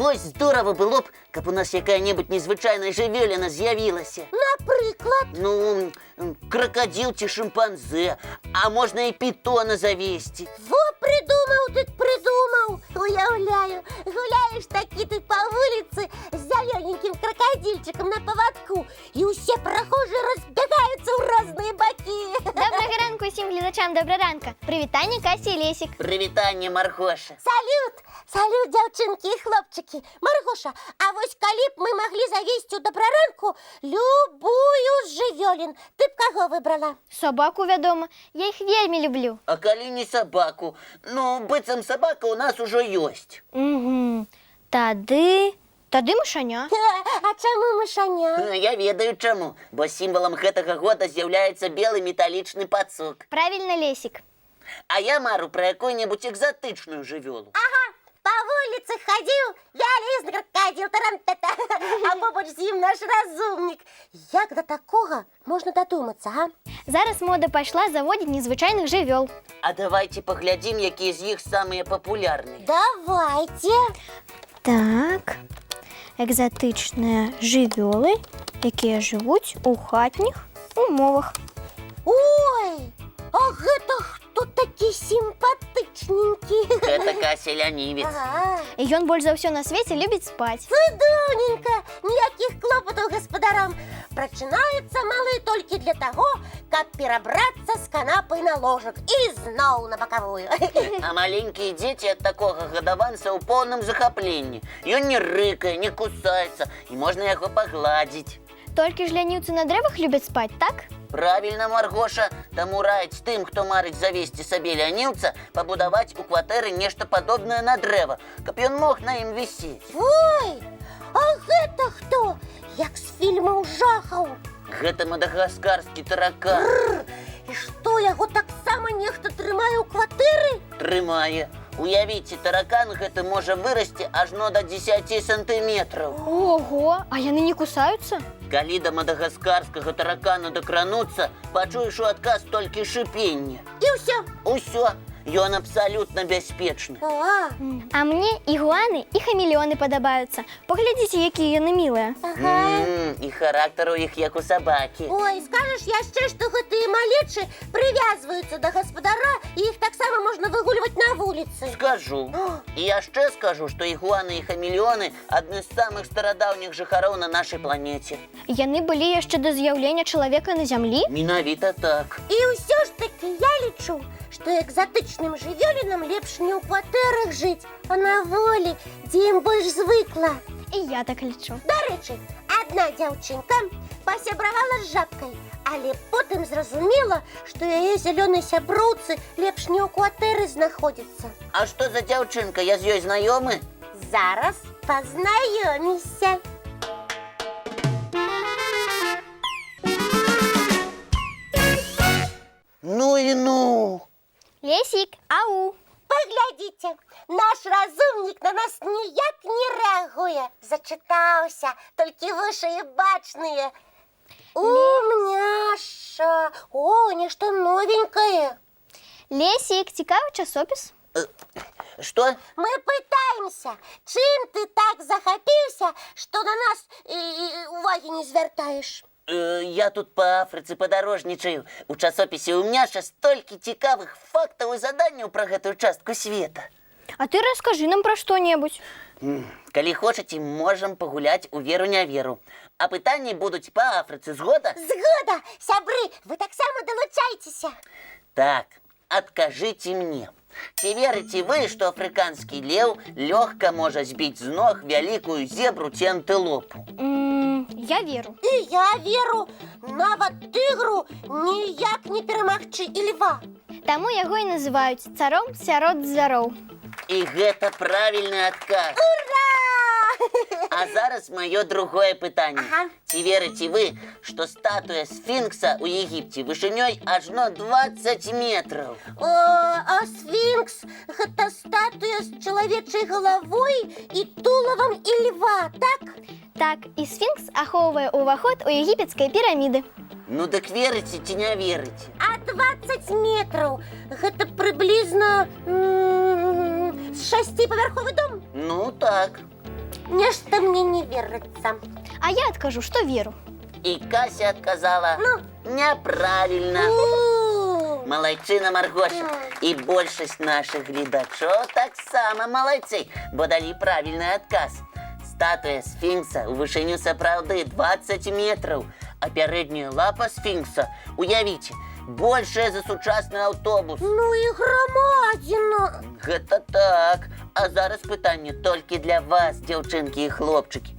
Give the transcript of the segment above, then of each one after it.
Вось здорова было б, каб у нас якая-небудзь незвычайная жывёліна з'явілася. Напрыклад? Ну, крокодил ці шимпанзе, а можна і пітона завесці. Во придумаў, дык придумаў. Уяўляю, гуляеш такі ты по вуліцы з зялёненькім крокодильчиком на поводку, і ўсе прохожие разбегаюцца ў розныя бакі. Добрага ранку усім гледачам, добрага ранка. Прывітанне, Кася і Лесік. Прывітанне, Маргоша. Салют, салют, дзяўчынкі і хлопчыкі. Маргоша, а вось калі б мы маглі завесці ў добраранку любую з жывёлін, ты б каго выбрала? Собаку, вядома, я іх вельмі люблю. А калі не собаку? Ну, быццам собака у нас ужо ёсць. Угу. Тады мышаня. А чаму мышаня? Я ведаю чаму, бо сімвалам гэтага года з'яўляецца белы металічны пацук. Правільна, Лесік. А я мару пра якую-небудзь экзатычную жывёлу. Ага, по вуліцы хадзіў, вялізны крокодил, тарам-та-та, а побач з ім наш разумнік. Як да такога можна дадумацца, а? Зараз мода пайшла заводзіць незвычайных жывёл. А давайте паглядзім, якія з іх самыя папулярныя. Давайте. Так, экзатычныя жывёлы, якія жывуць у хатніх умовах. Ой, а гэта хто такі сімпатычненькі? Гэта Кася лянівец. Ага. І ён больш за ўсё на свеце любіць спаць. Цудоўненька, ніякіх клопатаў гаспадарам. Прачынаецца малы толькі для таго, каб перабрацца з канапы на ложак і зноў на бакавую. А маленькія дзеці ад такога гадаванца ў поўным захапленні. Ён не рыкае, не кусаецца, і можна яго пагладзіць. Толькі ж ляніўцы на дрэвах любяць спаць, так? Правільна, Маргоша, таму раіць тым, хто марыць завесці сабе лянівца, пабудаваць у кватэры нешта падобнае на дрэва, каб ён мог на ім вісець. Ой, а гэта хто? Як з фільмаў жахаў. Гэта мадагаскарскі таракан. І што, яго таксама нехта трымае ў кватэры? Трымае. Уявіце, таракан гэты можа вырасці ажно да 10 сантыметраў. Ого, а яны не кусаюцца? Калі да мадагаскарскага таракана дакрануцца, пачуеш у адказ толькі шыпенне. І ўсё. Усё, ён абсалютна бяспечны. А мне ігуаны і хамелеоны падабаюцца. Паглядзіце, якія яны мілыя. І характар у іх як у сабакі. Ой, скажаш яшчэ, што гэтыя малечы прывязваюцца да гаспадара, і іх таксама можна выгульваць на вуліцы. Скажу. І яшчэ скажу, што ігуаны і хамелеоны адны з самых старадаўніх жыхароў на нашай планеце. Яны былі яшчэ да з'яўлення чалавека на зямлі? Менавіта так. І ўсё ж такі я лічу, што экзатычным жывёлінам лепш не ў кватэрах жыць, а на волі, дзе ім больш звыкла. І я так лічу. Дарэчы, адна дзяўчынка пасябравала з жабкай, але потым зразумела, што яе зялёнай сяброўцы лепш не ў кватэры знаходзіцца. А што за дзяўчынка? Я з ёй знаёмы? Зараз пазнаёміся. Ну і ну! Лесік, ау! Паглядзіце, наш разумнік на нас ніяк не рэагуе. Зачытаўся, толькі вушы і бачныя. Умняша! О, нешта новенькае. Лесік, цікавы часопіс? Што? Мы пытаемся, чым ты так захапіўся, што на нас увагі не звяртаеш? Я тут па Афрыцы падарожнічаю. У часопісе «Умняша» столькі цікавых фактаў і заданняў пра гэтую частку света. А ты раскажы нам пра што-небудзь. Калі хочаце, можам пагуляць у веру-не веру. А пытанні будуць па Афрыцы, згода? Згода! Сябры, вы таксама далучайцеся. Так, адкажыце мне. Ці верыце вы, што афрыканскі леў лёгка можа збіць з ног вялікую зебру ці антылопу? Я веру. І я веру. Нават тыгру ніяк не перамагчы і льва. Таму яго і называюць царом сярод звяроў. І гэта правільны адказ. Ура! А зараз маё другое пытанне. Ага. Ці верыце вы, што статуя сфінкса ў Егіпце вышынёй ажно 20 метраў? А сфінкс – гэта статуя з чалавечай галавой і тулавам і льва, так? Так, і сфінкс ахоўвае ўваход у егіпецкай піраміды. Ну дык верыце ці не верыце? А 20 метраў – гэта прыблізна 6-павярховы дом? Ну так. нечто мне не верится. А я откажу, что веру. И Кася отказала. Неправильно. Молодчина, Маргоша. І більшість наших глядачів так само молодці, бо дали правильний отказ. Статуя сфінкса у вишиню сапраўды 20 метрів, а передняя лапа сфінкса, уявіть, більше за сучасний автобус. Ну і громадина. Гэта так. А зараз питання тільки для вас, дівчинки і хлопчики.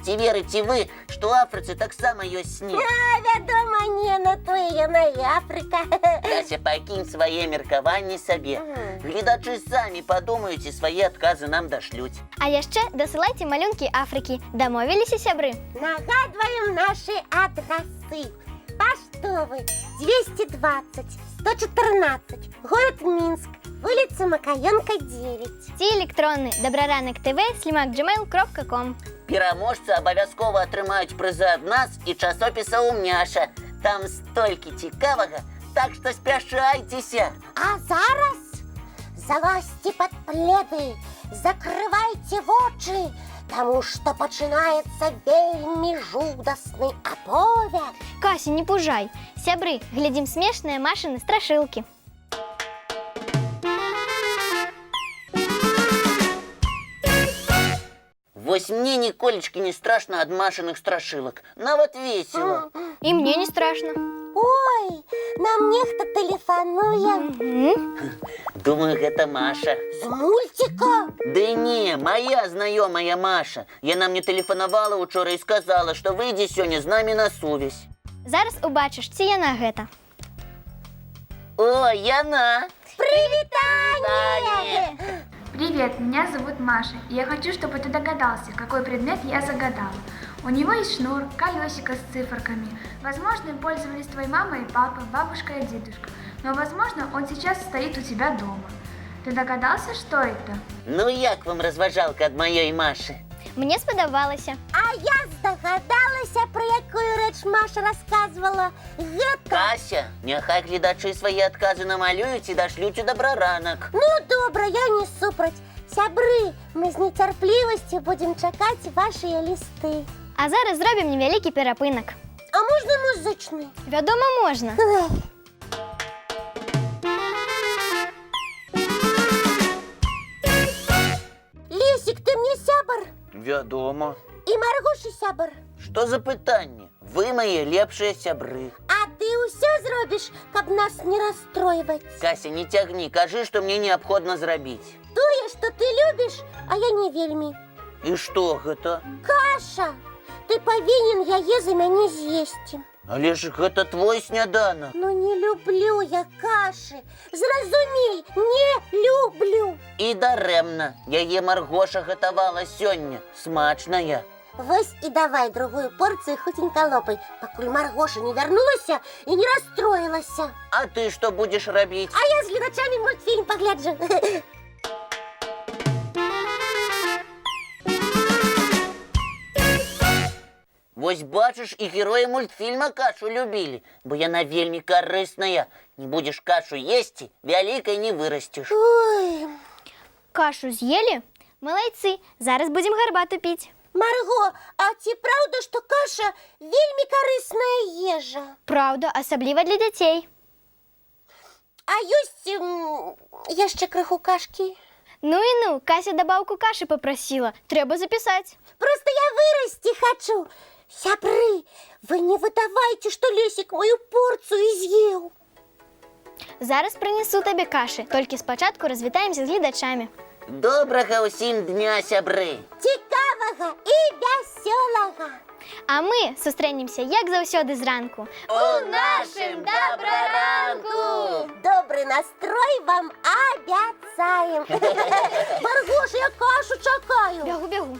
Ці вірите ви, що у Африці так само є сніг? А, вядома, не, на то і яна і Африка. Кася, покинь своє міркування собі. Глядачі самі подумають і свої відкази нам дошлють. А яшчэ дасылайце малюнкі Афрыкі. Дамовіліся, сябры? Нагадываем наши адресы. Поштовый 220 114, город Минск, улица Макаенко, 9. Ці электронны добраранок.tv@gmail.com. Пераможці обов'язково отримають призи від нас і часописа «Умняша». Там стільки цікавого, так що спішайтеся. А зараз залазьте под пледы, закрывайте очи, тому что починается вельми жудасный оповед. Кася, не пужай. Сябры, глядзім смешныя Машины страшылкі. Вось мне ніколечки не страшно от Машиных страшилок. Нават весело. І мне не страшно. Ой, нам нехто телефонує. Думаю, гэта Маша. З мультика? Да не, моя знайомая Маша. Яна мне телефонувала учора і сказала, що вийде сьогодні з нами на сувязь. Зараз убачыш, ці яна гэта. О, Яна! Привитание! Привет, меня зовут Маша, и я хочу, чтобы ты догадался, какой предмет я загадала. У него есть шнур, колесико с циферками. Возможно, им пользовались твоя мама и папа, бабушка и дедушка. Но, возможно, он сейчас стоит у тебя дома. Ты догадался, что это? Ну як вам розважалка від моєї Маші? Мне сподобалася. А я здогадалася, про яку реч Маша розказувала. Гэта... Кася, нехай глядачі свої відкази намалюють і дошлють у доброранок. Ну, добре, я не супроть. Сябры, ми з нетерпливостью будемо чекати ваші листи. А зараз зробім невялікі перапынак. А можна музичний? Вядома, можна. Ой. Лесик, ти мені сябр? Вядомо. І Маргоші сябр. Що за питання? Ви мої лепші сябри. А ти усе зробиш, каб нас не розстроювати? Кася, не тягни, кажи, що мені необхідно зробити. Тое, що ти любиш, а я не вельмі. І що гэта? Каша, ти повинен яе за мяне з'їсти. Але ж гэта твой сняданок. Ну не люблю я каші. Зразумей, не люблю. І даремна. Яе Маргоша гатавала сёння. Смачная. Вось і давай другую порцию хутенько лопай, пакуль Маргоша не вернулася і не расстроилася. А ти що будеш робити? А я з глядачами мультфільм погляджу. Вось бачиш, і герои мультфільма кашу любили, бо яна вельмі корисная. Не будеш кашу їсти, вялікай не вырастеш. Ой, Кашу з'їли? Малайцы, зараз будем гарбату піць. Марго, а ці правда, що каша вельмі корисная ежа? Правда, асабліва для дзяцей. А ёсць яшчэ крыху кашкі? Ну і ну, Кася добавку каши попросила. Трэба записать. Просто я вырасти хочу. Сябры, вы не выдавайте, что Лесик мою порцию изъел. Зараз принесу табе каши. Толькі спачатку развітаемся з гледачамі. Добрага ўсім дня, сябры! Цікавого і веселого. А мы сустрэнемся, як заўсёды зранку. У нашым добраранку! Добрый настрой вам обещаем. Маргоша, я кашу чакаю. Бягу, бягу.